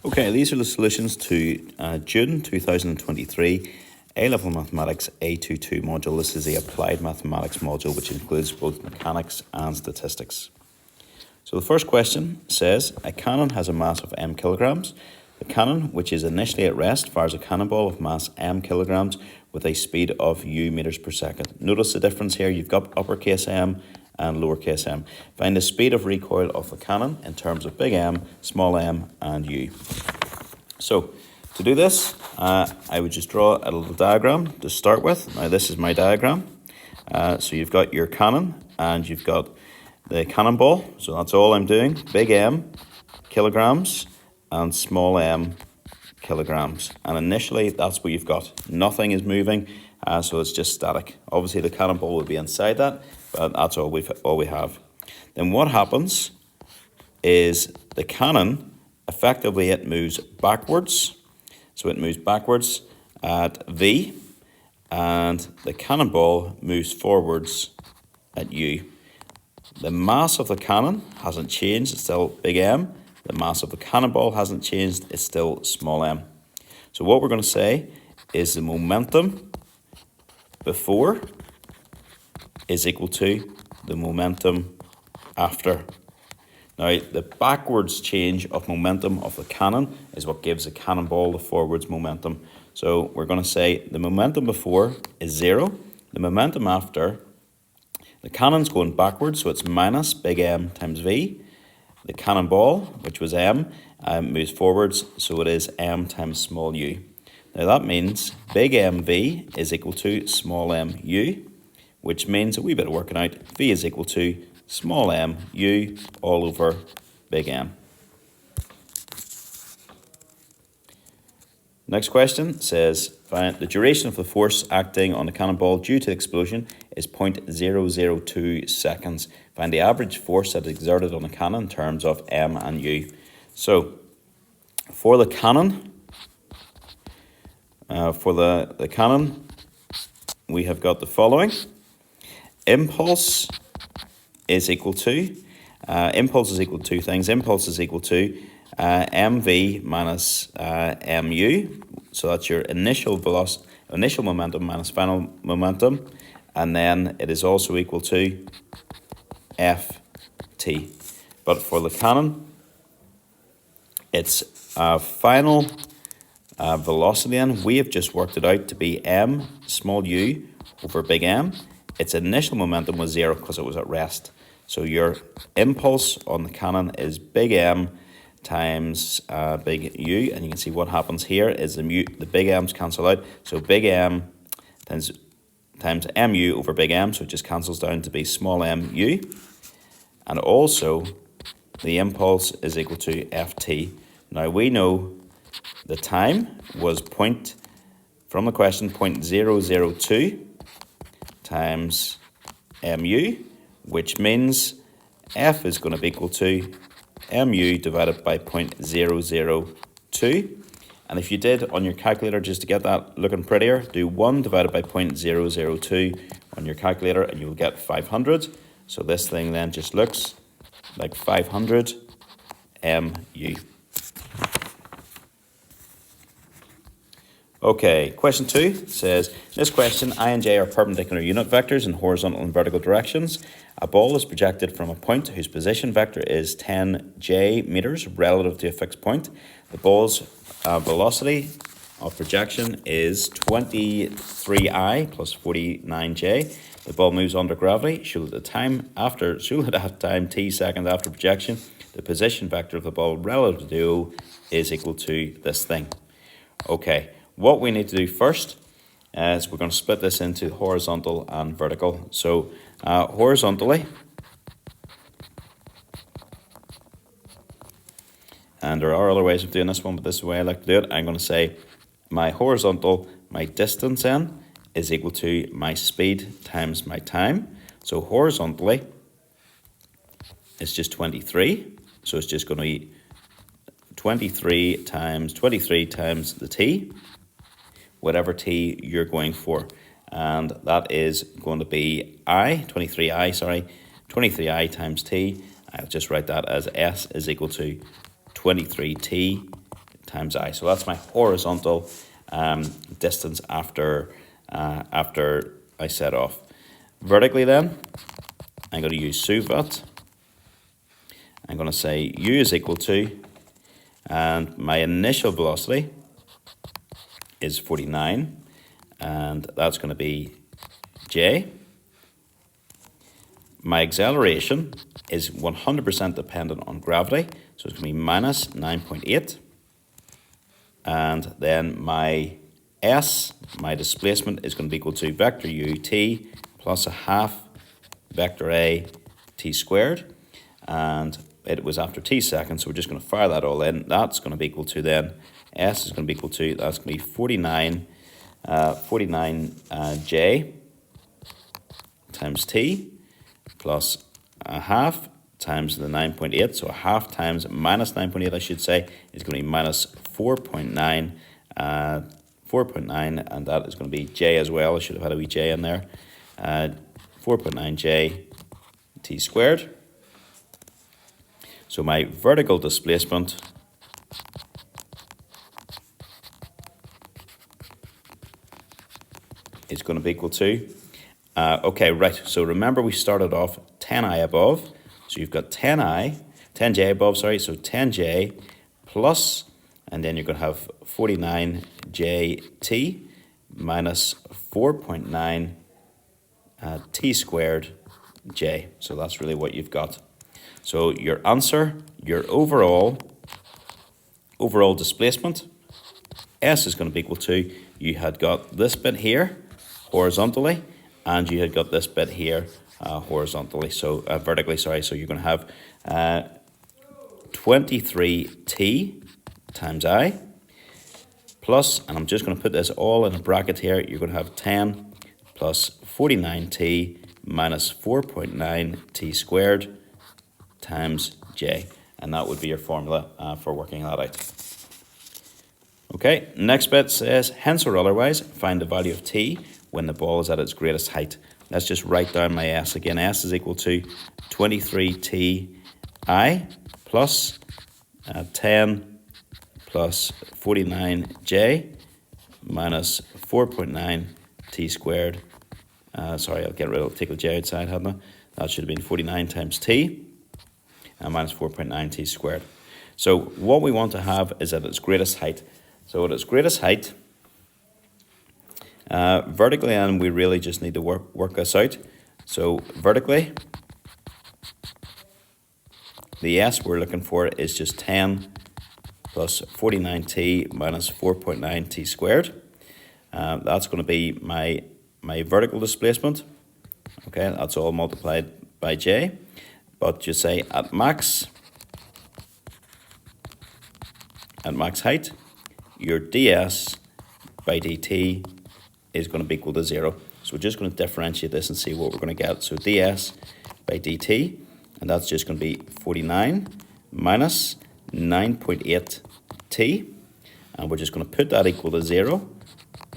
Okay, these are the solutions to June 2023 A-Level Mathematics A22 module. This is the Applied Mathematics module, which includes both mechanics and statistics. So the first question says, a cannon has a mass of m kilograms. The cannon, which is initially at rest, fires a cannonball of mass m kilograms with a speed of u meters per second. Notice the difference here. You've got uppercase m and lowercase m. Find the speed of recoil of the cannon in terms of big M, small m, and u. So, to do this, I would just draw a little diagram to start with. Now, this is my diagram. So you've got your cannon, and you've got the cannonball. So that's all I'm doing. Big M, kilograms, and small m, kilograms. And initially, that's what you've got. Nothing is moving, so it's just static. Obviously, the cannonball will be inside that, but that's all we have. Then what happens is the cannon, effectively it moves backwards. So it moves backwards at V, and the cannonball moves forwards at U. The mass of the cannon hasn't changed, it's still big M. The mass of the cannonball hasn't changed, it's still small m. So what we're going to say is the momentum before is equal to the momentum after. Now, the backwards change of momentum of the cannon is what gives the cannonball the forwards momentum. So we're going to say the momentum before is 0. The momentum after, the cannon's going backwards, so it's minus big M times V. The cannonball, which was m, moves forwards, so it is m times small u. Now that means big MV is equal to small m u, which means a wee bit of working out, V is equal to small m u all over big M. Next question says, find the duration of the force acting on the cannonball due to the explosion is 0.002 seconds. Find the average force that is exerted on the cannon in terms of m and u. So, for the cannon, we have got the following. Impulse is equal to two things. Impulse is equal to mv minus mu. So that's your initial momentum minus final momentum. And then it is also equal to ft. But for the cannon, its final velocity, and we have just worked it out to be m small u over big M. Its initial momentum was 0 because it was at rest. So your impulse on the cannon is big M times big U, and you can see what happens here is the big M's cancel out. So big M times mu over big M, so it just cancels down to be small m u. And also the impulse is equal to ft. Now we know the time was from the question 0.002 times mu, which means F is going to be equal to mu divided by 0.002. And if you did on your calculator, just to get that looking prettier, do 1 divided by 0.002 on your calculator and you'll get 500. So this thing then just looks like 500 mu. Okay, question 2 says, in this question, I and j are perpendicular unit vectors in horizontal and vertical directions. A ball is projected from a point whose position vector is 10j meters relative to a fixed point. The ball's velocity of projection is 23I plus 49j. The ball moves under gravity. Show that at time t seconds after projection, the position vector of the ball relative to O is equal to this thing. Okay. What we need to do first is we're going to split this into horizontal and vertical. So horizontally, and there are other ways of doing this one, but this is the way I like to do it. I'm going to say my horizontal, my distance n, is equal to my speed times my time. So horizontally, it's just 23. So it's just going to be 23 times the t. Whatever t you're going for, and that is going to be 23i times t. I'll just write that as s is equal to 23t times I. So that's my horizontal distance after I set off. Vertically then, I'm going to use SUVAT. I'm going to say U is equal to, and my initial velocity is 49, and that's going to be J. My acceleration is 100% dependent on gravity, so it's going to be minus 9.8. And then my S, my displacement, is going to be equal to vector U t plus a half vector A t squared. And it was after t seconds, so we're just going to fire that all in. That's going to be equal to then, S is going to be equal to, that's going to be 49 J times t plus a half times the 9.8, so a half times minus 9.8, I should say, is going to be minus 4.9, 4.9, and that is going to be J as well. I should have had a wee J in there. 4.9 J t squared. So my vertical displacement is going to be equal to, okay, right, so remember we started off 10I above, so you've got 10J above, sorry, so 10J plus, and then you're going to have 49JT minus 4.9 T squared J. So that's really what you've got. So your answer, your overall displacement, S is going to be equal to, you had got this bit here horizontally, and you had got this bit here horizontally, so vertically, sorry. So you're going to have 23T times I plus, and I'm just going to put this all in a bracket here, you're going to have 10 plus 49T minus 4.9 T squared times J. And that would be your formula for working that out. Okay, next bit says, hence or otherwise, find the value of T when the ball is at its greatest height. Let's just write down my S again. S is equal to 23Ti plus 10 plus 49J minus 4.9 T squared. Sorry, I'll take the J outside, hadn't I? That should have been 49 times T minus 4.9 T squared. So what we want to have is at its greatest height. So at its greatest height, vertically, and we really just need to work this out. So vertically, the S we're looking for is just 10 plus 49T minus 4.9 T squared. That's going to be my vertical displacement. Okay, that's all multiplied by J. But you say at max height, your ds by dt is going to be equal to 0. So we're just going to differentiate this and see what we're going to get. So ds by dt, and that's just going to be 49 minus 9.8 t, and we're just going to put that equal to 0.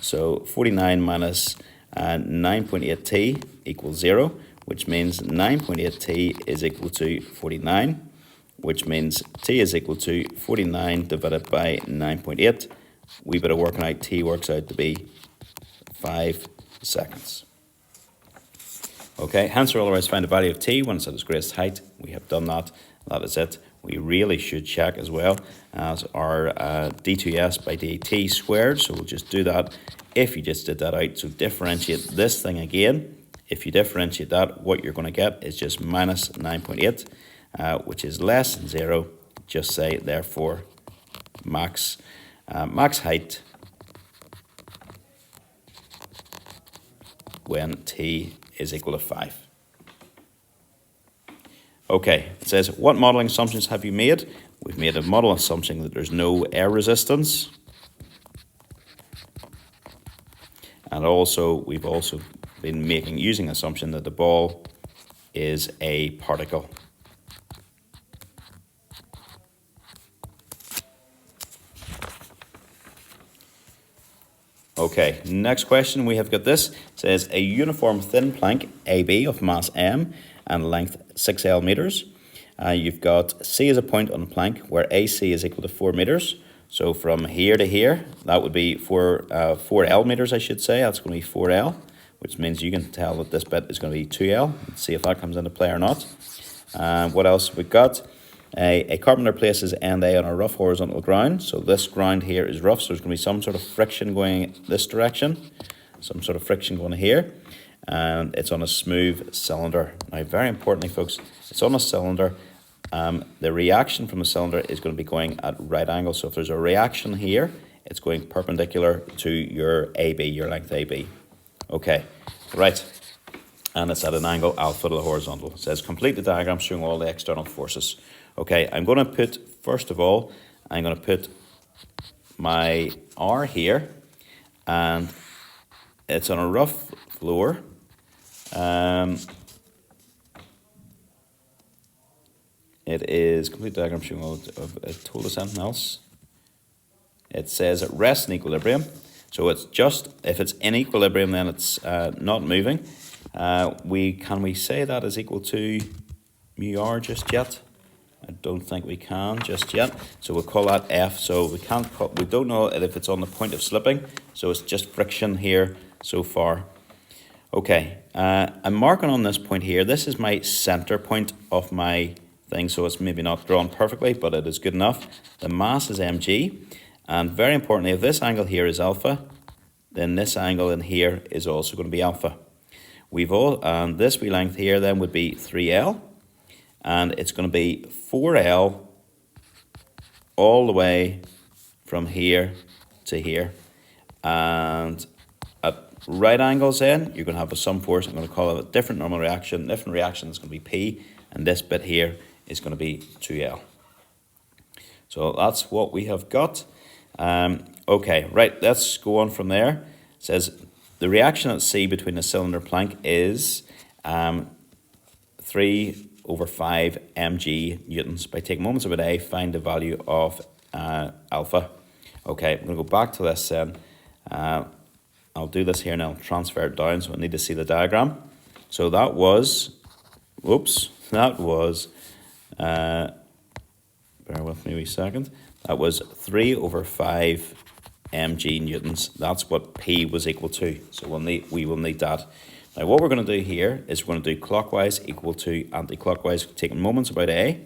So 49 minus 9.8 t equals 0, which means 9.8 t is equal to 49, which means t is equal to 49 divided by 9.8. We bit of working out, t works out to be 5 seconds. Okay, hence or otherwise find the value of t when it's at its greatest height. We have done that. That is it. We really should check as well as our d2s by dt squared. So we'll just do that if you just did that out. So differentiate this thing again. If you differentiate that, what you're going to get is just minus 9.8, which is less than 0. Just say, therefore, max height when t is equal to 5. Okay, it says, what modelling assumptions have you made? We've made a model assumption that there's no air resistance. And also, we've also been using assumption that the ball is a particle. Okay, next question, we have got this. It says, a uniform thin plank AB of mass m and length 6L meters. You've got C as a point on the plank where AC is equal to 4 meters. So from here to here, that would be 4L meters, I should say. That's going to be 4L, which means you can tell that this bit is going to be 2L. Let's see if that comes into play or not. What else we got? A carpenter places end A on a rough horizontal ground. So this ground here is rough, so there's going to be some sort of friction going this direction, some sort of friction going here, and it's on a smooth cylinder. Now, very importantly, folks, it's on a cylinder. The reaction from the cylinder is going to be going at right angles. So if there's a reaction here, it's going perpendicular to your AB, your length AB. Okay, right. And it's at an angle alpha to the horizontal. It says complete the diagram showing all the external forces. Okay, I'm going to put, first of all, I'm going to put my R here, and it's on a rough floor. It is complete diagram showing all of it told us anything else. It says it rests in equilibrium. So it's just, if it's in equilibrium, then it's not moving. Can we say that is equal to mu r just yet? I don't think we can just yet. So we'll call that F. So we don't know if it's on the point of slipping. So it's just friction here so far. Okay, I'm marking on this point here. This is my center point of my thing. So it's maybe not drawn perfectly, but it is good enough. The mass is mg. And very importantly, if this angle here is alpha, then this angle in here is also going to be alpha. And this wee length here then would be 3L, and it's going to be 4L all the way from here to here. And at right angles then, you're going to have a sum force. I'm going to call it a different normal reaction. Different reaction is going to be P, and this bit here is going to be 2L. So that's what we have got. Okay, right, let's go on from there. It says the reaction at C between the cylinder plank is 3/5 mg newtons. By taking moments about A, find the value of alpha. Okay, I'm going to go back to this then. I'll do this here and I'll transfer it down, so I need to see the diagram. So that was, bear with me a wee second. That was 3/5 mg newtons. That's what P was equal to. So we will need that. Now what we're going to do here is we're going to do clockwise equal to anti-clockwise, taking moments about A.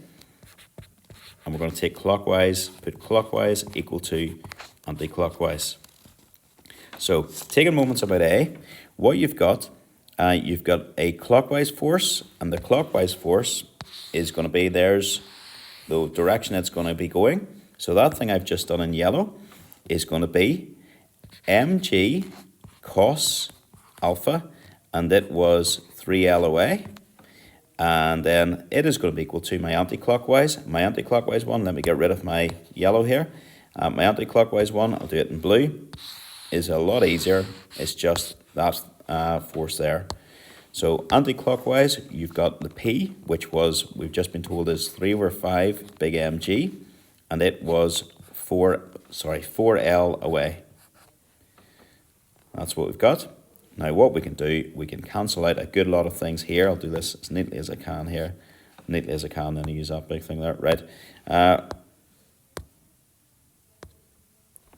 And we're going to take clockwise, put clockwise equal to anti-clockwise. So taking moments about A, what you've got a clockwise force, and the clockwise force is going to be, there's the direction it's going to be going. So that thing I've just done in yellow is going to be mg cos alpha, and it was 3L away. And then it is going to be equal to my anti-clockwise. My anti-clockwise one, let me get rid of my yellow here. My anti-clockwise one, I'll do it in blue, is a lot easier. It's just that force there. So anti-clockwise, you've got the P, which was, we've just been told, is 3/5 big mg, and it was 4L away. That's what we've got. Now what we can do, we can cancel out a good lot of things here. I'll do this as neatly as I can here. Neatly as I can, then I use that big thing there. Right.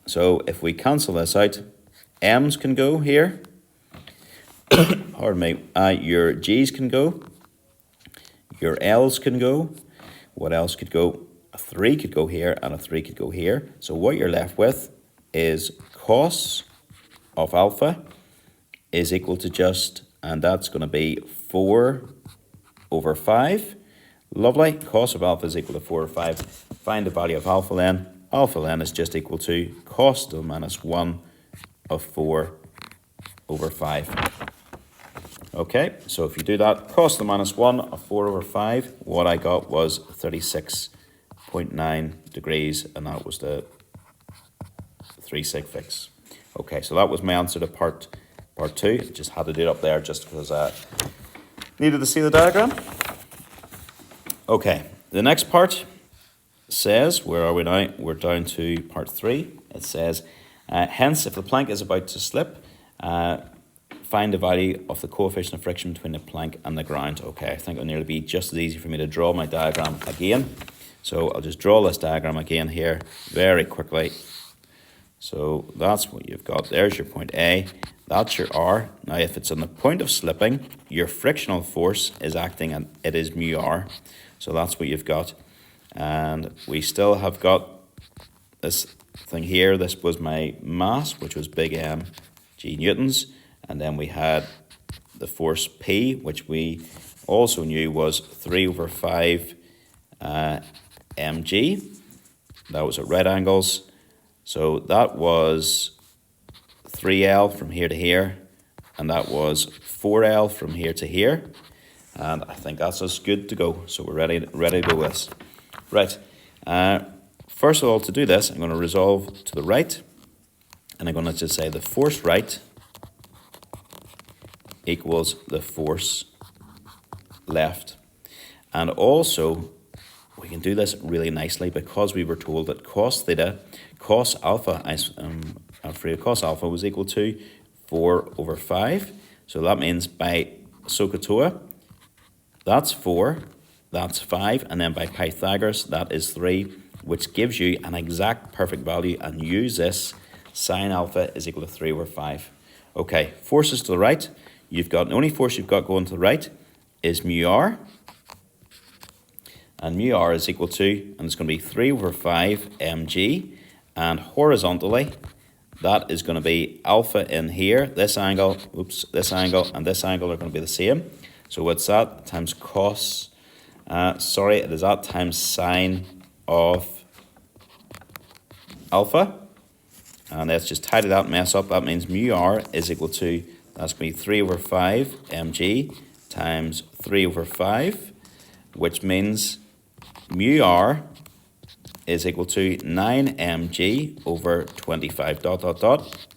So if we cancel this out, M's can go here. Pardon me. Your G's can go. Your L's can go. What else could go? A 3 could go here, and a 3 could go here. So what you're left with is cos of alpha is equal to just, and that's going to be 4/5. Lovely. Cos of alpha is equal to 4/5. Find the value of alpha then. Alpha then is just equal to cos to the minus 1 of 4/5. Okay, so if you do that, cos to the minus 1 of 4/5, what I got was 36.9 degrees, and that was the 3 sig fix. Okay, so that was my answer to part 2. Just had to do it up there just because I needed to see the diagram. Okay, the next part says, where are we now? We're down to part 3. It says, hence, if the plank is about to slip, find the value of the coefficient of friction between the plank and the ground. Okay, I think it'll nearly be just as easy for me to draw my diagram again. So I'll just draw this diagram again here very quickly. So that's what you've got. There's your point A. That's your R. Now, if it's on the point of slipping, your frictional force is acting and it is mu R. So that's what you've got. And we still have got this thing here. This was my mass, which was big M G newtons. And then we had the force P, which we also knew was 3/5 mg. That was at right angles. So that was 3L from here to here, and that was 4L from here to here. And I think that's us good to go. So we're ready to go with this. Right. First of all, to do this, I'm going to resolve to the right, and I'm going to just say the force right equals the force left. And also, we can do this really nicely because we were told that cos alpha was equal to 4/5. So that means by SOHCAHTOA, that's 4, that's 5, and then by Pythagoras, that is 3, which gives you an exact perfect value, and use this, sine alpha is equal to 3/5. Okay, forces to the right, you've got, the only force you've got going to the right is mu r, and mu r is equal to, and it's going to be 3/5 mg, and horizontally, that is going to be alpha in here, this angle, this angle, and this angle are going to be the same. So what's that? Times cos, it is that times sine of alpha. And let's just tidy that mess up. That means mu r is equal to, that's going to be 3/5 mg times 3/5, which means mu r is equal to 9 mg over 25, ...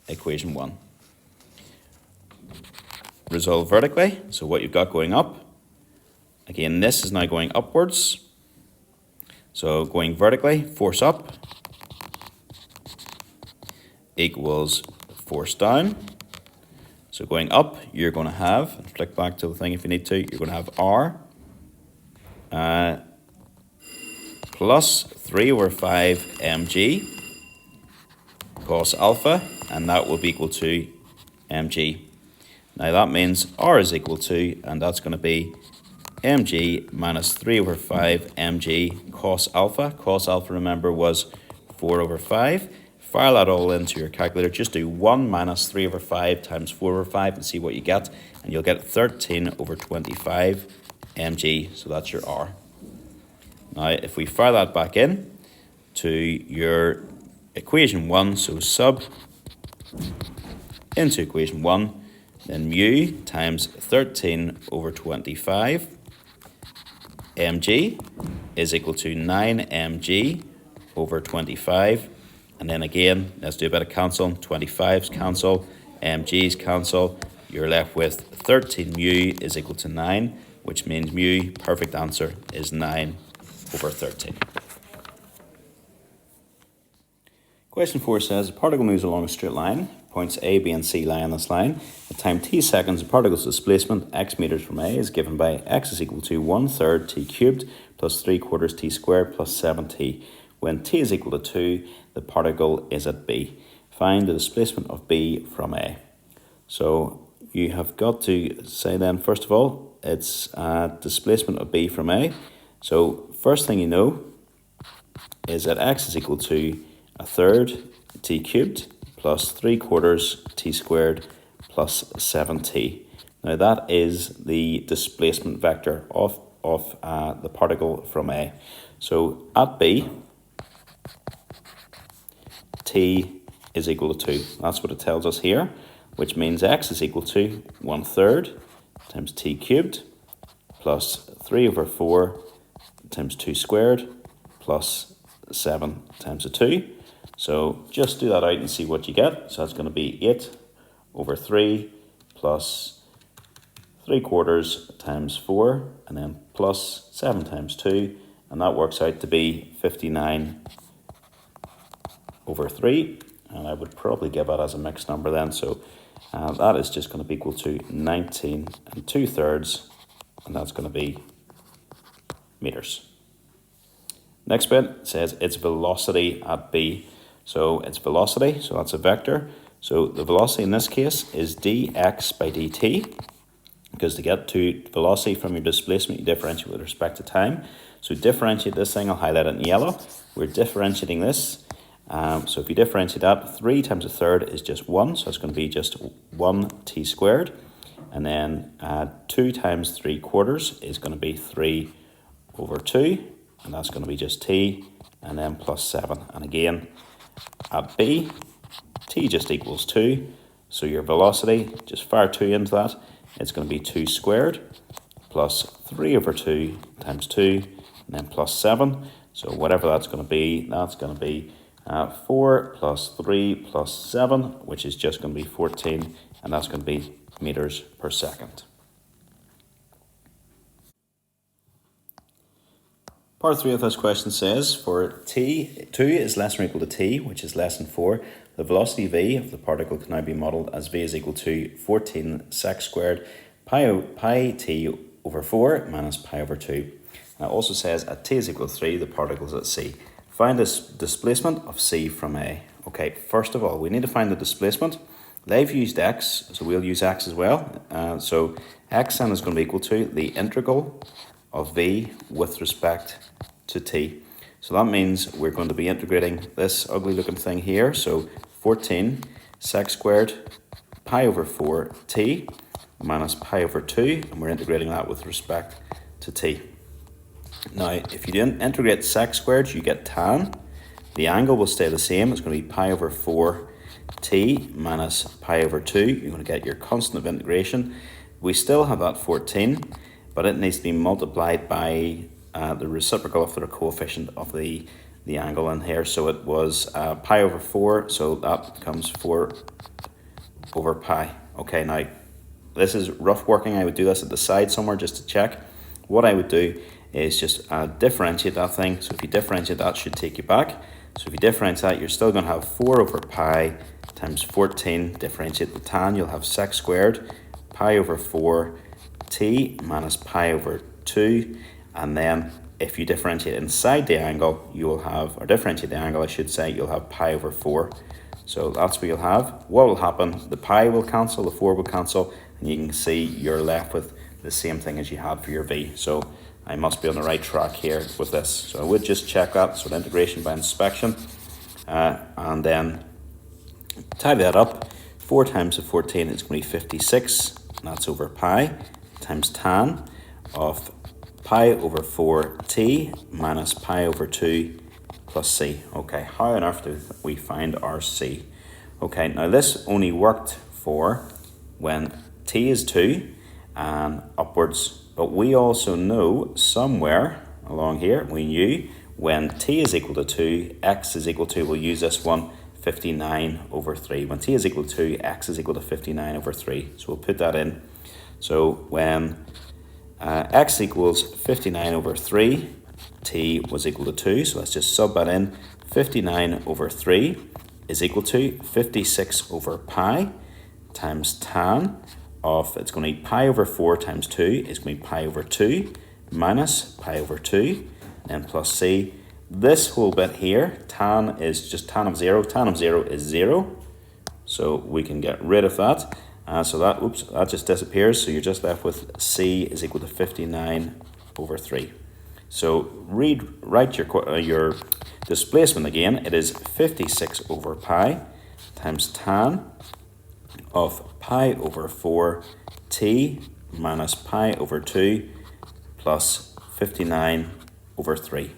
equation 1. Resolve vertically, so what you've got going up, again, this is now going upwards. So going vertically, force up equals force down. So going up, you're going to have, flick back to the thing if you need to, you're going to have R plus 3/5 mg cos alpha, and that will be equal to mg. Now that means R is equal to, and that's going to be mg minus 3/5 mg cos alpha. Cos alpha, remember, was 4/5. File that all into your calculator. Just do 1 minus 3/5 times 4/5 and see what you get. And you'll get 13/25 mg. So that's your R. Now, if we fire that back in to your equation 1, so sub into equation 1, then mu times 13/25 mg is equal to 9 mg over 25. And then again, let's do a bit of cancelling. 25's cancel, mg's cancel. You're left with 13 mu is equal to 9, which means mu, perfect answer, is 9/13. Question 4 says, a particle moves along a straight line. Points A, B, and C lie on this line. At time t seconds, the particle's displacement, x meters from A, is given by x is equal to 1/3 t cubed plus 3/4 t squared plus 7t. When t is equal to 2, the particle is at B. Find the displacement of B from A. So you have got to say then, first of all, it's displacement of B from A. So first thing you know is that x is equal to 1/3 t cubed plus 3/4 t squared plus 7t. Now that is the displacement vector of the particle from A. So at B, t is equal to 2. That's what it tells us here, which means x is equal to 1/3 times t cubed plus 3/4 times 2 squared plus 7 times 2. So just do that out and see what you get. So that's going to be 8/3 plus 3/4 times 4, and then plus 7 times 2, and that works out to be 59/3, and I would probably give that as a mixed number then. So that is just going to be equal to 19 2/3, and that's going to be meters. Next bit says its velocity at B. So its velocity, so that's a vector. So the velocity in this case is dx by dt, because to get to velocity from your displacement, you differentiate with respect to time. So differentiate this thing, I'll highlight it in yellow. We're differentiating this. So if you differentiate that, 3 times a third is just 1, so it's going to be just 1t squared. And then 2 times 3/4 is going to be 3 over 2, and that's going to be just t, and then plus 7. And again, at B, t just equals 2, so your velocity, just fire 2 into that, it's going to be 2 squared plus 3 over 2 times 2, and then plus 7. So whatever that's going to be 4 plus 3 plus 7, which is just going to be 14, and that's going to be meters per second. Part 3 of this question says, for t, 2 is less than or equal to t, which is less than 4, the velocity v of the particle can now be modelled as v is equal to 14 sec squared pi t over 4 minus pi over 2. And it also says at t is equal to 3, the particle is at c. Find this displacement of c from A. Okay, first of all, we need to find the displacement. They've used x, so we'll use x as well. So x then is going to be equal to the integral of v with respect to t. So that means we're going to be integrating this ugly looking thing here. So 14 sec squared pi over 4 t minus pi over 2, and we're integrating that with respect to t. Now, if you didn't integrate sec squared, you get tan. The angle will stay the same. It's going to be pi over 4 t minus pi over 2. You're going to get your constant of integration. We still have that 14, but it needs to be multiplied by the reciprocal of the coefficient of the angle in here. So it was pi over 4, so that becomes 4 over pi. Okay, now this is rough working. I would do this at the side somewhere just to check. What I would do is just differentiate that thing. So if you differentiate that, should take you back. So if you differentiate that, you're still going to have 4 over pi times 14. Differentiate the tan, you'll have sec squared pi over 4 t minus pi over 2. And then if you differentiate inside the angle, you will have, or differentiate the angle I should say, you'll have pi over 4. So that's what you'll have. What will happen? The pi will cancel, the 4 will cancel, and you can see you're left with the same thing as you had for your v. So I must be on the right track here with this. So I would just check that, so integration by inspection, and then tally that up. 4 times the 14 is going to be 56, and that's over pi, times tan of pi over 4t minus pi over 2 plus c. Okay, how on earth do we find our c? Okay, now this only worked for when t is 2 and upwards, but we also know somewhere along here, we knew when t is equal to 2, x is equal to, we'll use this one, 59 over 3. When t is equal to 2, x is equal to 59 over 3. So we'll put that in. So when x equals 59 over 3, t was equal to 2. So let's just sub that in. 59 over 3 is equal to 56 over pi times tan of, it's going to be pi over 4 times 2 is going to be pi over 2 minus pi over 2, and then plus c. This whole bit here, tan is just tan of 0. Tan of 0 is 0. So we can get rid of that. So that, oops, that just disappears. So you're just left with c is equal to 59 over 3. So write your displacement again. It is 56 over pi times tan of pi over 4 t minus pi over 2 plus 59 over 3.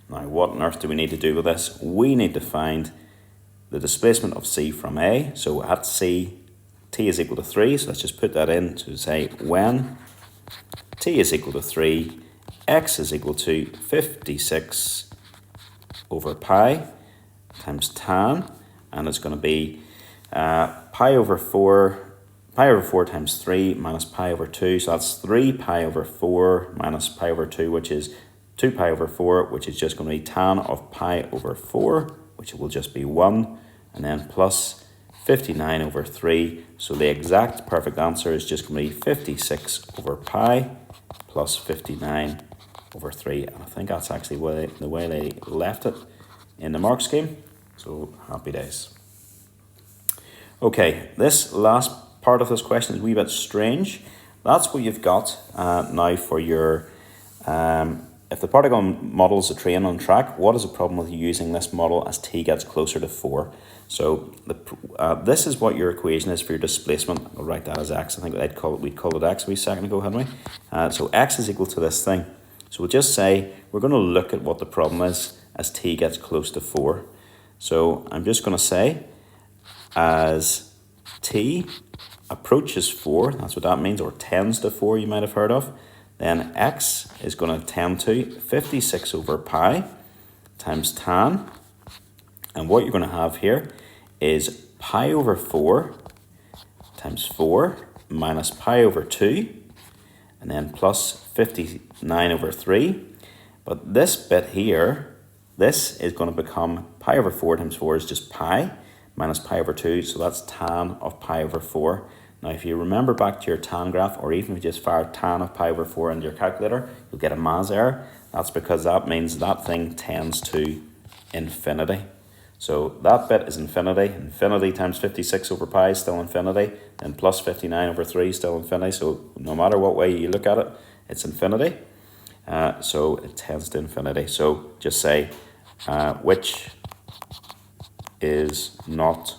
Now, what on earth do we need to do with this? We need to find the displacement of c from A. So at c, t is equal to 3. So let's just put that in to say when t is equal to 3, x is equal to 56 over pi times tan, and it's going to be pi over 4 times 3 minus pi over 2. So that's 3 pi over 4 minus pi over 2, which is 2 pi over 4, which is just going to be tan of pi over 4, which will just be 1, and then plus 59 over 3. So the exact perfect answer is just going to be 56 over pi plus 59 over 3. And I think that's actually the way they left it in the mark scheme. So happy days. Okay, this last part of this question is a wee bit strange. That's what you've got now for your, if the particle model is a train on track, what is the problem with using this model as t gets closer to 4? So this is what your equation is for your displacement. I'll write that as x. I think we'd call it x a wee second ago, hadn't we? So x is equal to this thing. So we'll just say we're going to look at what the problem is as t gets close to 4. So I'm just going to say as t approaches 4, that's what that means, or tends to 4 you might have heard of, then x is going to tend to 56 over pi times tan. And what you're going to have here is pi over 4 times 4 minus pi over 2, and then plus 59 over 3. But this bit here, this is going to become pi over 4 times 4 is just pi minus pi over 2, so that's tan of pi over 4. Now if you remember back to your tan graph, or even if you just fire tan of pi over 4 into your calculator, you'll get a mass error. That's because that means that thing tends to infinity. So that bit is infinity. Infinity times 56 over pi is still infinity, and plus 59 over 3 is still infinity. So no matter what way you look at it, it's infinity. So it tends to infinity. So just say which is not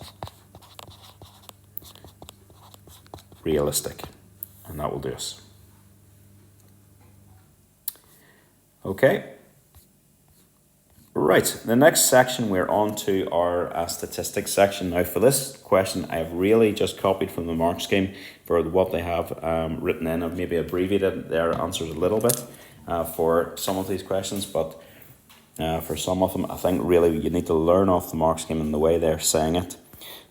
realistic, and that will do us. Okay, right, the next section we're on to our statistics section. Now for this question I've really just copied from the mark scheme for what they have written in. I've maybe abbreviated their answers a little bit for some of these questions, but for some of them I think really you need to learn off the mark scheme and the way they're saying it.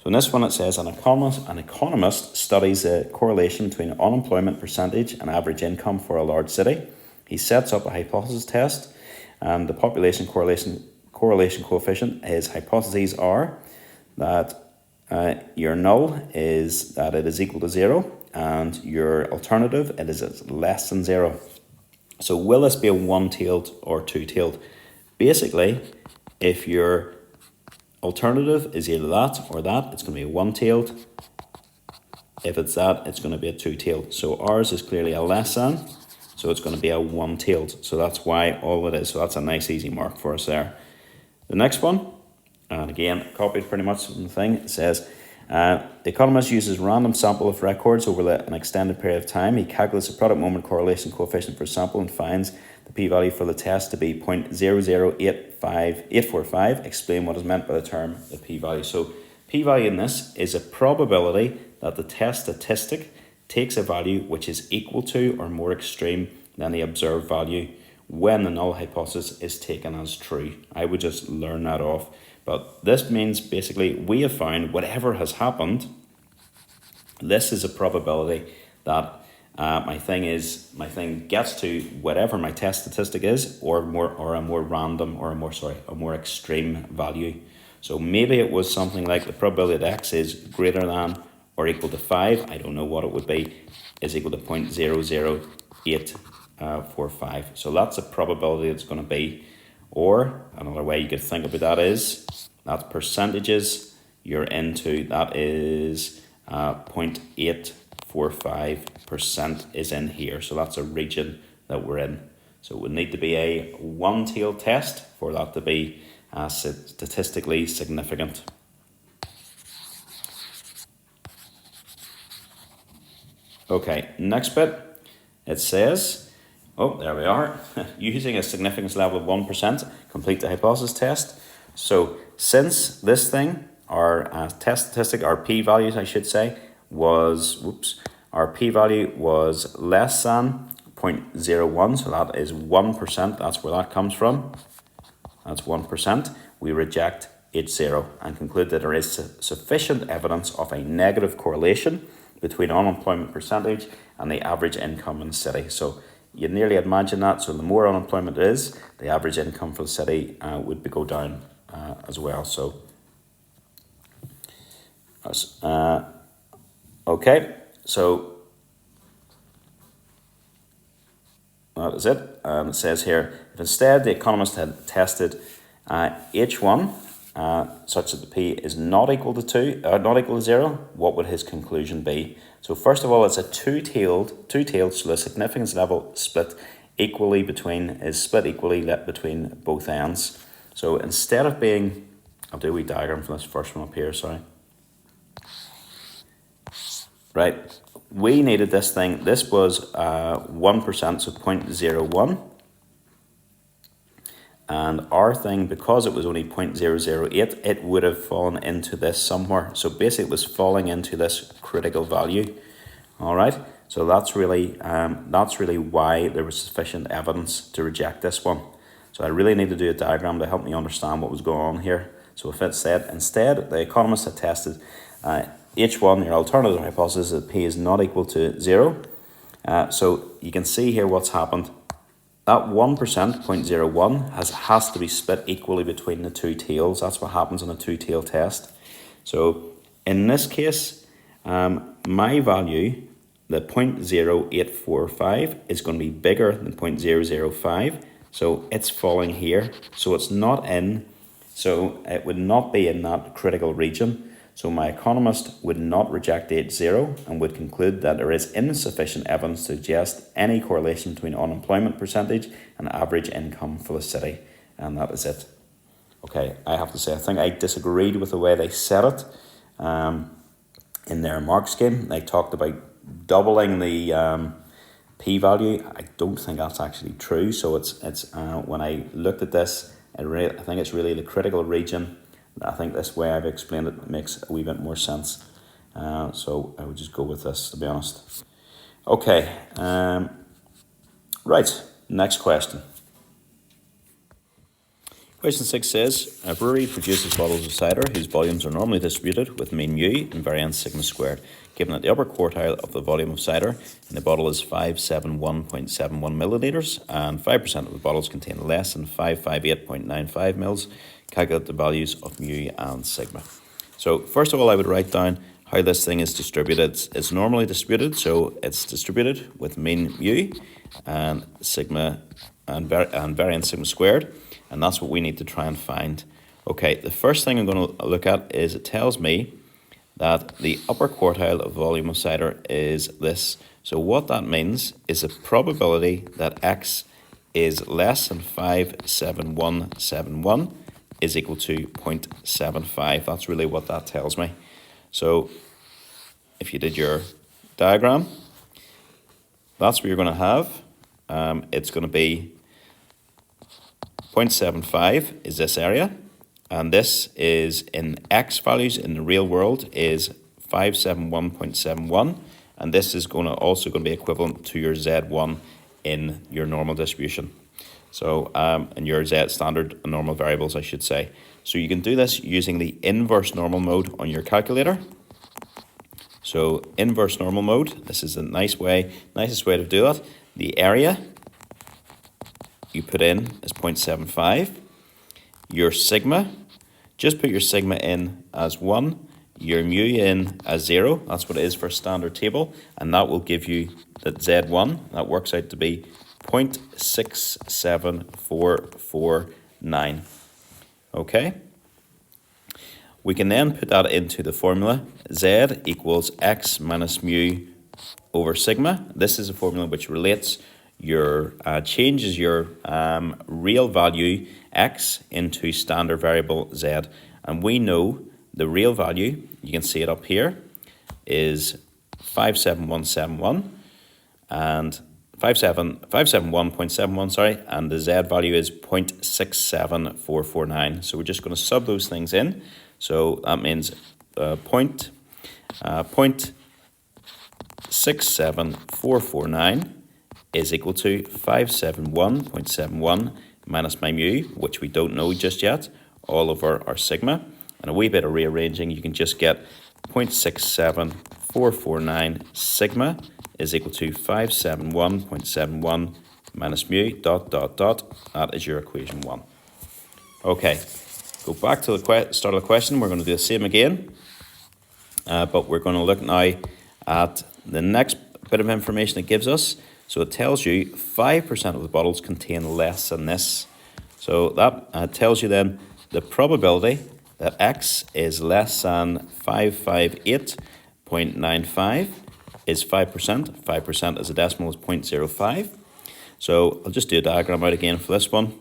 So in this one it says an economist studies the correlation between unemployment percentage and average income for a large city. He sets up a hypothesis test, and the population correlation coefficient, his hypotheses are that your null is that it is equal to 0, and your alternative it is less than 0. So will this be a one-tailed or two-tailed? Basically, if your alternative is either that or that, it's going to be a one-tailed. If it's that, it's going to be a two-tailed. So ours is clearly a less than, so it's going to be a one-tailed. So that's why all it is. So that's a nice easy mark for us there. The next one, and again, copied pretty much from the thing, it says, the economist uses random sample of records over an extended period of time. He calculates the product moment correlation coefficient for sample and finds the p-value for the test to be 0.00845. Explain what is meant by the term the p-value. So p-value in this is a probability that the test statistic takes a value which is equal to or more extreme than the observed value when the null hypothesis is taken as true. I would just learn that off. But this means basically we have found whatever has happened, this is a probability that my thing gets to whatever my test statistic is, or a more random, or a more extreme value. So maybe it was something like the probability that x is greater than or equal to 5. I don't know what it would be. Is equal to 0.00845. So that's a probability it's going to be. Or another way you could think about that is that's percentages you're into. That is 0.845% is in here. So that's a region that we're in. So it would need to be a one-tailed test for that to be statistically significant. Okay, next bit. It says, oh, there we are. Using a significance level of 1%, complete the hypothesis test. So since this thing, our test statistic, our p-values, I should say, our p-value was less than 0.01, so that is 1%. That's where that comes from. That's 1%. We reject H0 and conclude that there is sufficient evidence of a negative correlation between unemployment percentage and the average income in the city. So you nearly imagine that. So the more unemployment it is, the average income for the city would go down as well. So, okay. So That is it. And it says here, if instead the economist had tested H1 such that the P is not equal to 0, what would his conclusion be? So first of all, it's a two-tailed, so the significance level is split equally between both ends. So instead of being, I'll do a wee diagram for this first one up here, sorry. Right, we needed this thing, this was 1%, so 0.01. And our thing, because it was only 0.008, it would have fallen into this somewhere. So basically it was falling into this critical value. All right, so that's really why there was sufficient evidence to reject this one. So I really need to do a diagram to help me understand what was going on here. So if it said, instead, the economists had tested H1, your alternative hypothesis, that P is not equal to 0. So you can see here what's happened. That 1%, 0.01, has to be split equally between the two tails. That's what happens on a two-tail test. So in this case, my value, the 0.0845, is going to be bigger than 0.005. So it's falling here. So it's not in. So it would not be in that critical region. So my economist would not reject H0 and would conclude that there is insufficient evidence to suggest any correlation between unemployment percentage and average income for the city. And that is it. Okay, I have to say, I think I disagreed with the way they said it in their mark scheme. They talked about doubling the p-value. I don't think that's actually true. So it's when I looked at this, I think it's really the critical region. I think this way I've explained it makes a wee bit more sense. So I would just go with this, to be honest. Okay, right, next question. Question 6 says, a brewery produces bottles of cider whose volumes are normally distributed with mean mu and variance sigma squared, given that the upper quartile of the volume of cider in the bottle is 571.71 millilitres and 5% of the bottles contain less than 558.95 mils. Calculate the values of mu and sigma. So first of all, I would write down how this thing is distributed. It's normally distributed, so it's distributed with mean mu and sigma and variance sigma squared, and that's what we need to try and find. Okay, the first thing I'm going to look at is it tells me that the upper quartile of volume of cider is this. So what that means is a probability that X is less than 57171 is equal to 0.75. That's really what that tells me. So if you did your diagram, that's what you're going to have. It's going to be 0.75 is this area, and this is in X values in the real world is 571.71, and this is also going to be equivalent to your Z1 in your normal distribution. So, in your Z standard normal variables, I should say. So you can do this using the inverse normal mode on your calculator. So inverse normal mode, this is the nicest way to do that. The area you put in is 0.75. Your sigma, just put your sigma in as 1, your mu in as 0, that's what it is for a standard table, and that will give you that Z1, that works out to be 0.67449. Okay? We can then put that into the formula. Z equals X minus mu over sigma. This is a formula which relates your, changes your real value X into standard variable Z. And we know the real value, you can see it up here, is 57171 and 571.71, sorry, and the Z value is 0.67449. So we're just going to sub those things in. So that means 0.67449 is equal to 571.71 minus my mu, which we don't know just yet, all over our sigma. And a wee bit of rearranging, you can just get 0.67449 sigma is equal to 571.71 minus mu, ... That is your equation 1. Okay, go back to the start of the question. We're going to do the same again, but we're going to look now at the next bit of information it gives us. So it tells you 5% of the bottles contain less than this. So that tells you then the probability that X is less than 558.95 is 5%. 5% as a decimal is 0.05. So I'll just do a diagram out again for this one.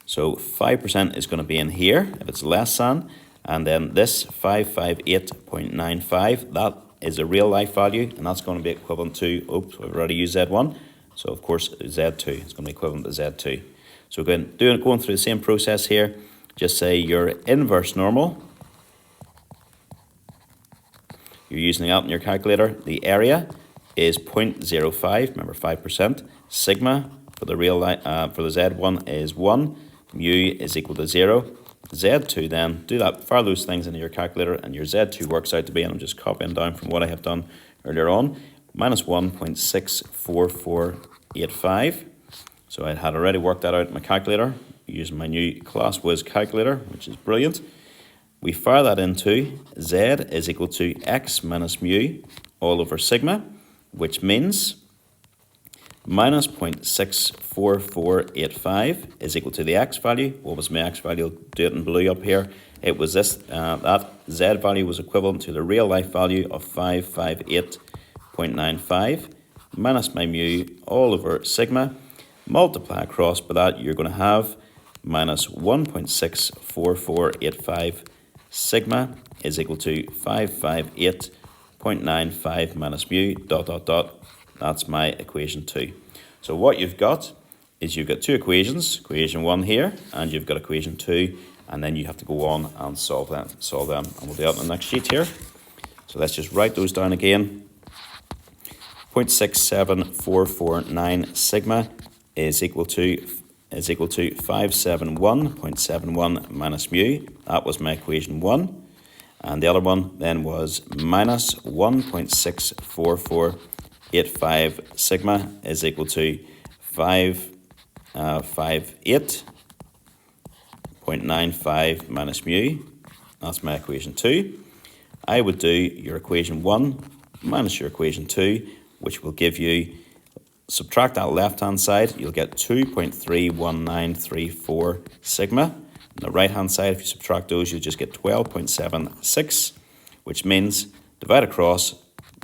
So 5% is going to be in here if it's less than, and then this 558.95, that is a real life value, and that's going to be equivalent to, oops, I've already used Z1, so of course Z2, it's going to be equivalent to Z2. So again, going through the same process here, just say your inverse normal, you're using that in your calculator, the area is 0.05, remember 5%, sigma for the real for the Z1 is 1, mu is equal to 0, Z2 then, do that, fire those things into your calculator and your Z2 works out to be, and I'm just copying down from what I have done earlier on, minus 1.64485. So I had already worked that out in my calculator using my new Class Whiz calculator, which is brilliant. We fire that into Z is equal to X minus mu all over sigma, which means minus 0.64485 is equal to the X value. What was my X value? I'll do it in blue up here. It was this, that Z value was equivalent to the real life value of 558.95 minus my mu all over sigma. Multiply across by that, you're going to have minus 1.64485 sigma is equal to 558.95 minus mu dot dot dot. That's my equation 2. So what you've got is you've got two equations, equation 1 here, and you've got equation 2, and then you have to go on and solve them. And we'll do that on the next sheet here. So let's just write those down again. 0.67449 sigma is equal to 571.71 minus mu. That was my equation 1. And the other one then was minus 1.64485 sigma is equal to 558.95 minus mu. That's my equation 2. I would do your equation 1 minus your equation 2, which will give you, subtract that left-hand side, you'll get 2.31934 sigma. On the right-hand side, if you subtract those, you'll just get 12.76, which means divide across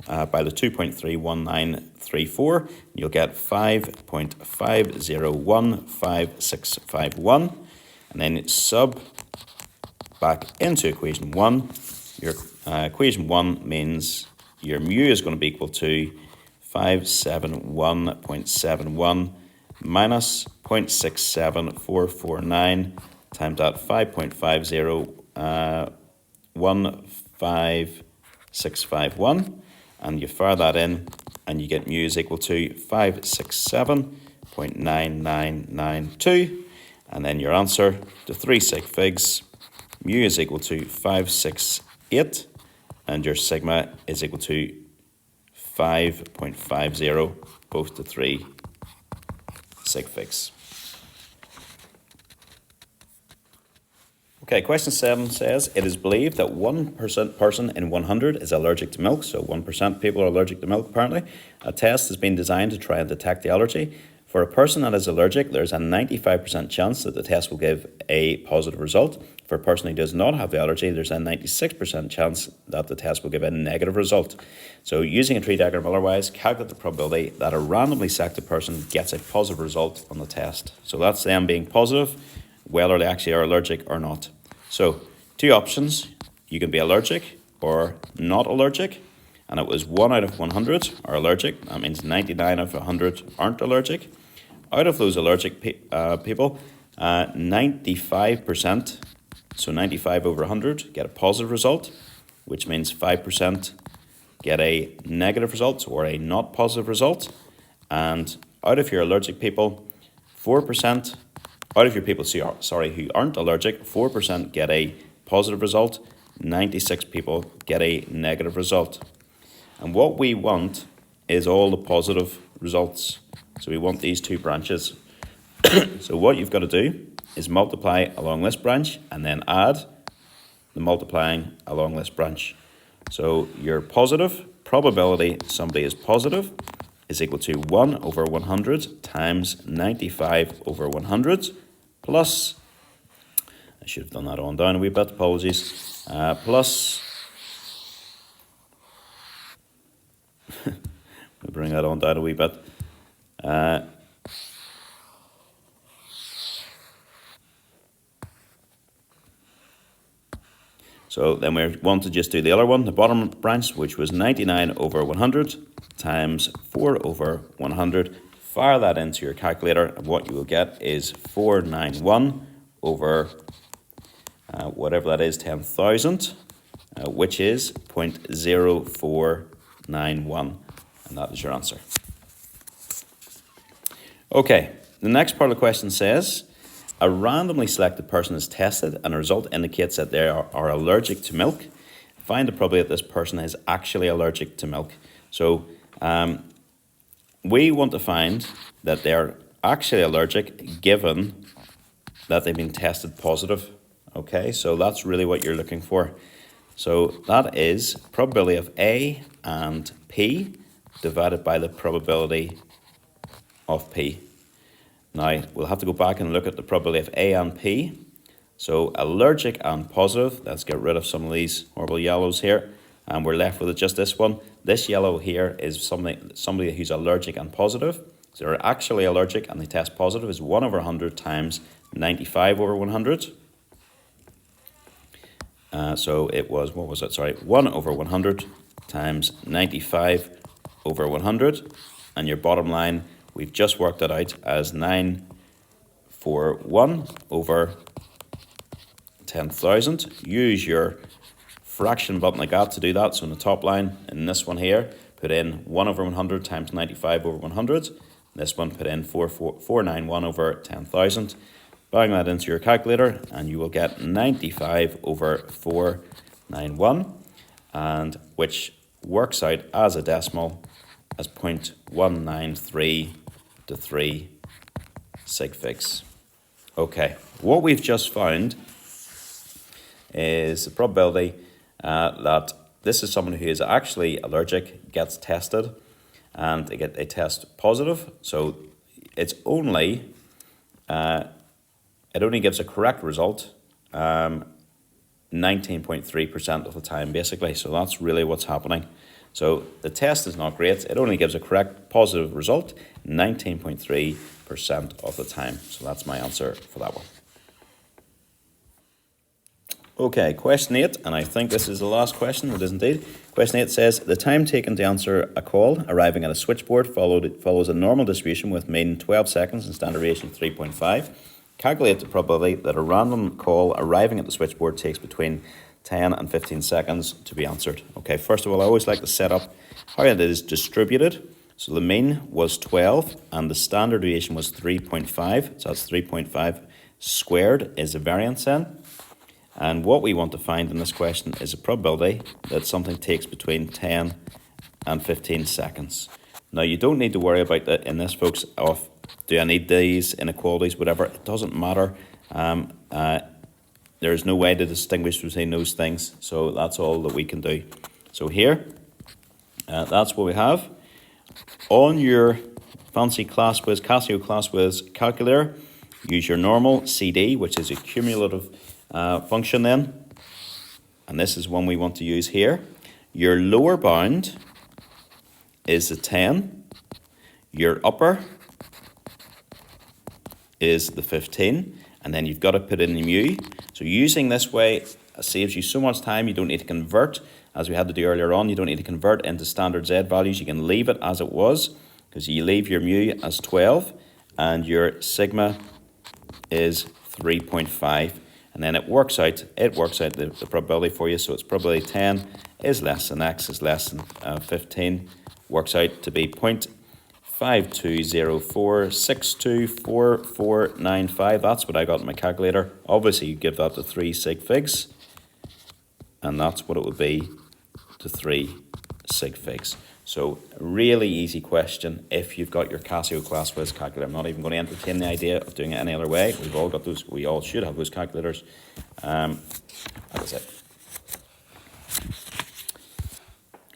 by the 2.31934, you'll get 5.501561, and then sub back into equation 1. Your equation 1 means your mu is going to be equal to 571.71 minus 0.67449 times that 5.501561, and you fire that in and you get mu is equal to 567.9992, and then your answer to 3 sig figs, mu is equal to 568 and your sigma is equal to 5.50, both to 3 sig figs. Okay, question 7 says, it is believed that 1% person in 100 is allergic to milk, so 1% people are allergic to milk apparently. A test has been designed to try and detect the allergy. For a person that is allergic, there's a 95% chance that the test will give a positive result. For a person who does not have the allergy, there's a 96% chance that the test will give a negative result. So using a tree diagram otherwise, calculate the probability that a randomly selected person gets a positive result on the test. So that's them being positive, whether they actually are allergic or not. So 2 options, you can be allergic or not allergic, and it was 1 out of 100 are allergic. That means 99 out of 100 aren't allergic. Out of those allergic people, 95%, so 95 over 100, get a positive result, which means 5% get a negative result or a not positive result. And out of your allergic people, 4%, out of your people, who aren't allergic, 4% get a positive result, 96 people get a negative result. And what we want is all the positive results. So we want these 2 branches. So what you've got to do is multiply along this branch and then add the multiplying along this branch. So your positive probability somebody is positive is equal to 1 over 100 times 95 over 100 plus, I should have done that on down a wee bit, apologies, plus, we'll bring that on down a wee bit, so then we want to just do the other one, the bottom branch, which was 99 over 100 times 4 over 100. Fire that into your calculator, and what you will get is 491 over whatever that is, 10,000, which is 0.0491, and that is your answer. Okay, the next part of the question says, a randomly selected person is tested and a result indicates that they are allergic to milk. Find the probability that this person is actually allergic to milk. So we want to find that they're actually allergic given that they've been tested positive. Okay, so that's really what you're looking for. So that is probability of A and P divided by the probability of P. Now, we'll have to go back and look at the probability of A and P. So allergic and positive, let's get rid of some of these horrible yellows here. And we're left with just this one. This yellow here is somebody who's allergic and positive. So they're actually allergic and they test positive is 1 over 100 times 95 over 100. So it was, 1 over 100 times 95 over 100. And your bottom line, we've just worked it out as 941 over 10,000. Use your fraction button like that to do that. So in the top line, in this one here, put in 1 over 100 times 95 over 100. This one, put in 491 over 10,000. Bang that into your calculator and you will get 95 over 491, and which works out as a decimal as 0.193 to 3 sig figs. Okay, what we've just found is the probability that this is someone who is actually allergic, gets tested, and they test positive. So it's only it only gives a correct result 19.3% of the time, basically. So that's really what's happening. So the test is not great. It only gives a correct positive result 19.3% of the time. So that's my answer for that one. Okay, question 8, and I think this is the last question. It is indeed. Question 8 says, the time taken to answer a call arriving at a switchboard follows a normal distribution with mean 12 seconds and standard deviation 3.5. Calculate the probability that a random call arriving at the switchboard takes between 10 and 15 seconds to be answered. Okay, first of all, I always like to set up how it is distributed. So the mean was 12 and the standard deviation was 3.5. So that's 3.5 squared is the variance then. And what we want to find in this question is a probability that something takes between 10 and 15 seconds. Now, you don't need to worry about that in this, folks, of do I need these inequalities, whatever. It doesn't matter. There's no way to distinguish between those things. So that's all that we can do. So here, that's what we have. On your fancy ClassWiz, Casio ClassWiz calculator, use your normal CD, which is a cumulative function then. And this is one we want to use here. Your lower bound is the 10. Your upper is the 15. And then you've got to put in the mu. So using this way saves you so much time. You don't need to convert, as we had to do earlier on. You don't need to convert into standard Z values. You can leave it as it was, because you leave your mu as 12 and your sigma is 3.5. And then it works out the probability for you. So it's probability 10 is less than x is less than 15. Works out to be 0.5204624495. That's what I got in my calculator. Obviously, you give that to 3 sig figs. And that's what it would be to 3 sig figs. So, really easy question if you've got your Casio ClassWiz calculator. I'm not even going to entertain the idea of doing it any other way. We've all got those. We all should have those calculators. That is it.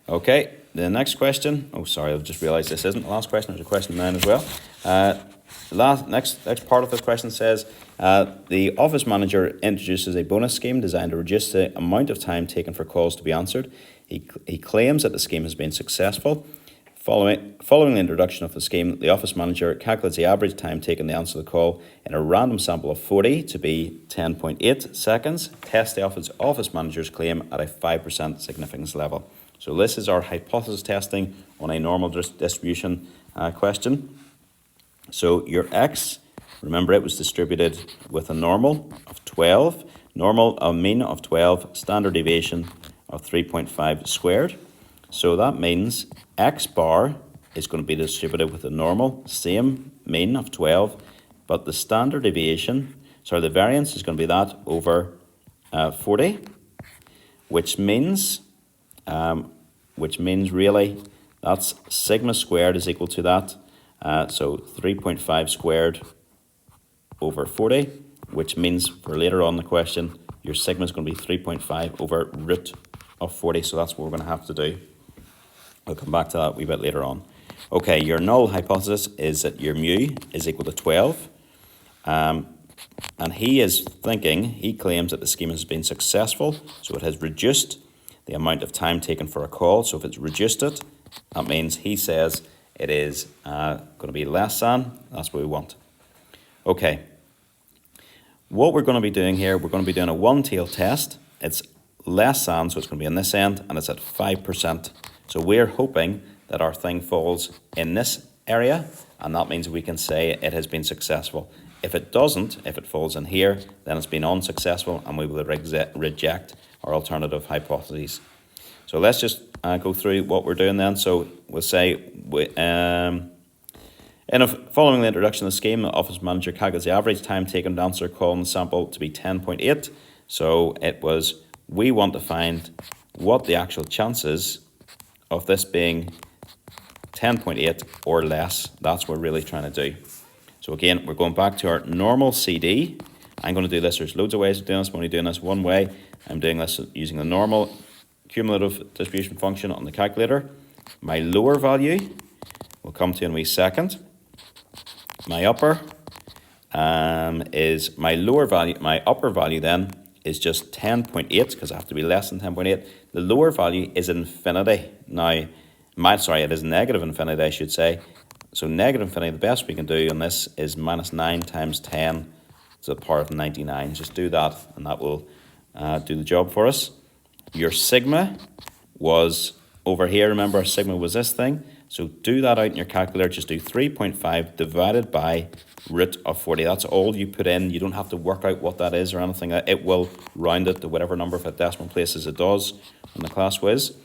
Okay, the next question, oh sorry, I've just realised this isn't the last question, there's a question 9 as well. Next part of this question says, the office manager introduces a bonus scheme designed to reduce the amount of time taken for calls to be answered. He claims that the scheme has been successful. Following the introduction of the scheme, the office manager calculates the average time taken to answer the call in a random sample of 40 to be 10.8 seconds. Test the office manager's claim at a 5% significance level. So this is our hypothesis testing on a normal distribution question. So your X, remember it was distributed with a normal of 12, a mean of 12, standard deviation of 3.5 squared. So that means X bar is going to be distributed with a normal, same mean of 12, but the standard deviation, the variance is going to be that over 40, which means really that's sigma squared is equal to that. So 3.5 squared over 40, which means for later on the question, your sigma is going to be 3.5 over root of 40. So that's what we're going to have to do. I'll come back to that a wee bit later on. Okay, your null hypothesis is that your mu is equal to 12. And he claims that the scheme has been successful. So it has reduced the amount of time taken for a call. So if it's reduced it, that means he says it is going to be less than. That's what we want. Okay. What we're going to be doing here, we're going to be doing a one-tailed test. It's less than, so it's going to be on this end, and it's at 5%. So we're hoping that our thing falls in this area, and that means we can say it has been successful. If it doesn't, if it falls in here, then it's been unsuccessful, and we will reject our alternative hypotheses. So let's just go through what we're doing then. So we'll say, following the introduction of the scheme, the office manager calculates the average time taken to answer a call in the sample to be 10.8. So it was, we want to find what the actual chances of this being 10.8 or less. That's what we're really trying to do. So again, we're going back to our normal CD. I'm going to do this. There's loads of ways of doing this. I'm only doing this one way. I'm doing this using the normal cumulative distribution function on the calculator. My lower value will come to in a wee second. My upper is my lower value. My upper value then is just 10.8 because I have to be less than 10.8. The lower value is infinity. Now, it is negative infinity, I should say. So negative infinity, the best we can do on this is minus 9 times 10 to the power of 99. Just do that, and that will do the job for us. Your sigma was over here. Remember, our sigma was this thing. So do that out in your calculator. Just do 3.5 divided by root of 40. That's all you put in. You don't have to work out what that is or anything. It will round it to whatever number of decimal places it does on the class whiz.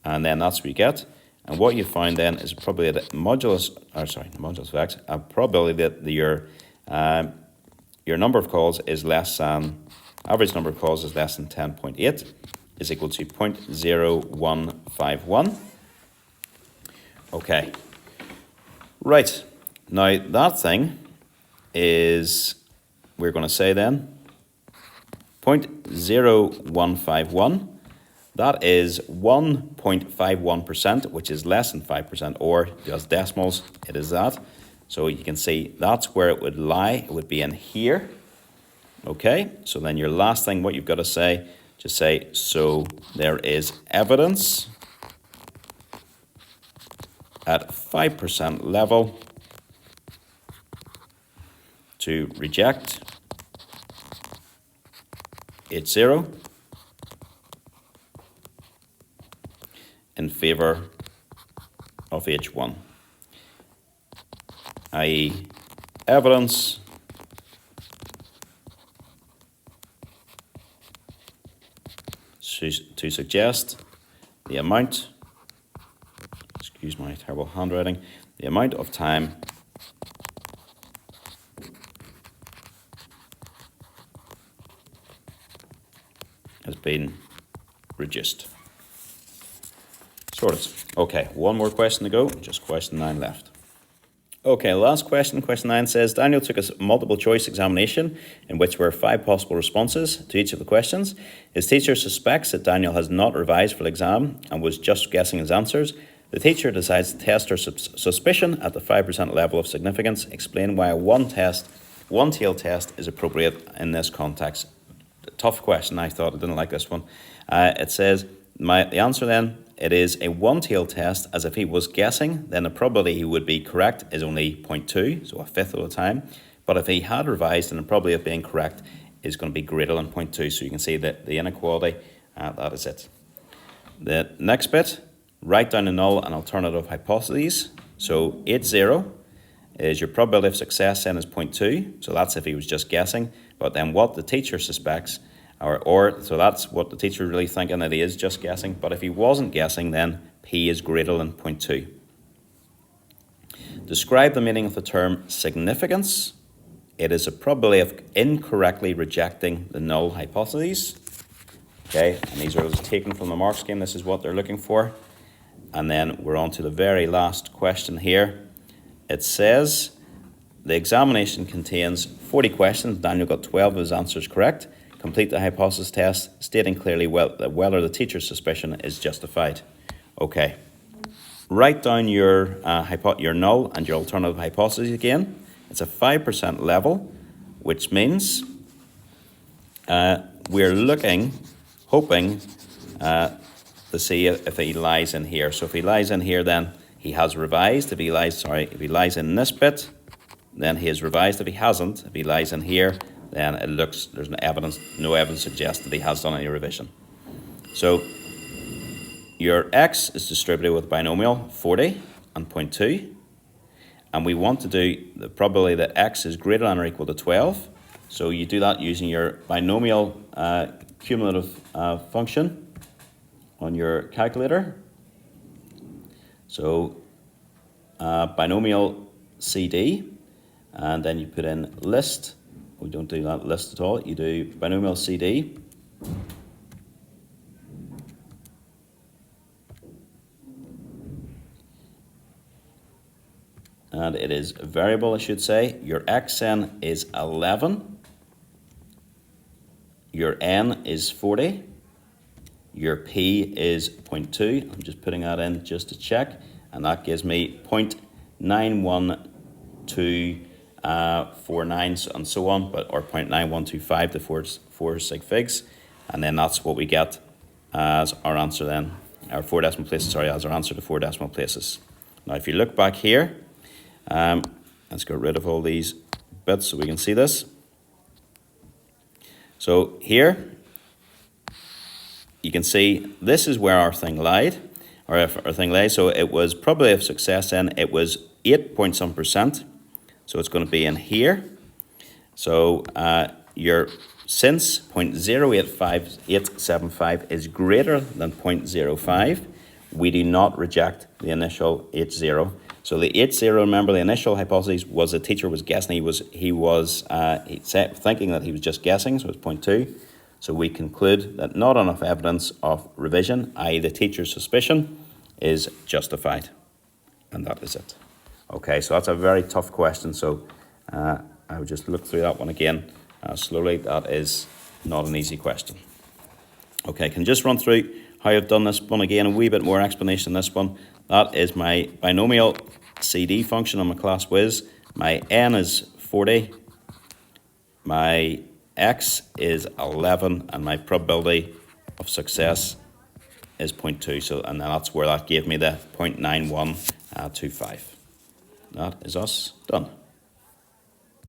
And then that's what you get. And what you find then is probably the modulus of x, a probability that your number of calls is less than, average number of calls is less than 10.8, is equal to 0.0151. Okay. Right. Now that thing is, we're going to say then, 0.0151. That is 1.51%, which is less than 5%, or just decimals, it is that. So you can see that's where it would lie. It would be in here. Okay, so then your last thing, what you've got to say, just say, so there is evidence at 5% level to reject H0 in favor of H1, i.e. evidence to suggest the amount, excuse my terrible handwriting, the amount of time has been reduced. Sorted. Okay, one more question to go, just question 9 left. Okay, last question. Question 9 says, Daniel took a multiple choice examination in which there were 5 possible responses to each of the questions. His teacher suspects that Daniel has not revised for the exam and was just guessing his answers. The teacher decides to test her suspicion at the 5% level of significance. Explain why a one-tailed test is appropriate in this context. Tough question, I thought. I didn't like this one. It says, the answer then, it is a one-tailed test, as if he was guessing, then the probability he would be correct is only 0.2, so a fifth of the time. But if he had revised, then the probability of being correct is going to be greater than 0.2, so you can see that the inequality, that is it. The next bit, write down the null and alternative hypotheses. So 80 is your probability of success then is 0.2, so that's if he was just guessing. But then what the teacher suspects, so that's what the teacher really thinking, that he is just guessing. But if he wasn't guessing, then P is greater than 0.2. Describe the meaning of the term significance. It is a probability of incorrectly rejecting the null hypotheses. Okay, and these are taken from the mark scheme. This is what they're looking for. And then we're on to the very last question here. It says, the examination contains 40 questions. Daniel got 12 of his answers correct. Complete the hypothesis test, stating clearly whether the teacher's suspicion is justified. Okay. Write down your null and your alternative hypothesis again. It's a 5% level, which means we're hoping to see if he lies in here. So if he lies in here, then he has revised. If he lies in this bit, then he has revised. If he hasn't, if he lies in here, then it looks, there's no evidence suggests that he has done any revision. So your x is distributed with binomial 40 and 0.2, and we want to do the probability that x is greater than or equal to 12. So you do that using your binomial cumulative function on your calculator. So binomial CD, and then you put in list. We don't do that list at all. You do binomial CD. And it is a variable, I should say. Your xn is 11. Your n is 40. Your p is 0.2. I'm just putting that in just to check. And that gives me 0.91249 and so on, or 0.9125 to 4 sig figs, and then that's what we get as our answer then, our 4 decimal places, as our answer to 4 decimal places. Now if you look back here, let's get rid of all these bits so we can see this. So here, you can see this is where our thing lied, so it was probability of success then, it was 8 point some percent. So it's going to be in here. So since 0.085875 is greater than 0.05, we do not reject the initial H0. So the H0, remember, the initial hypothesis was the teacher was guessing. He was thinking that he was just guessing, so it's 0.2. So we conclude that not enough evidence of revision, i.e. the teacher's suspicion, is justified. And that is it. Okay, so that's a very tough question, so I would just look through that one again slowly. That is not an easy question. Okay, can just run through how I've done this one again, a wee bit more explanation on this one. That is my binomial CD function on my class whiz. My n is 40, my x is 11, and my probability of success is 0.2. So, and that's where that gave me the 0.9125. That is us done.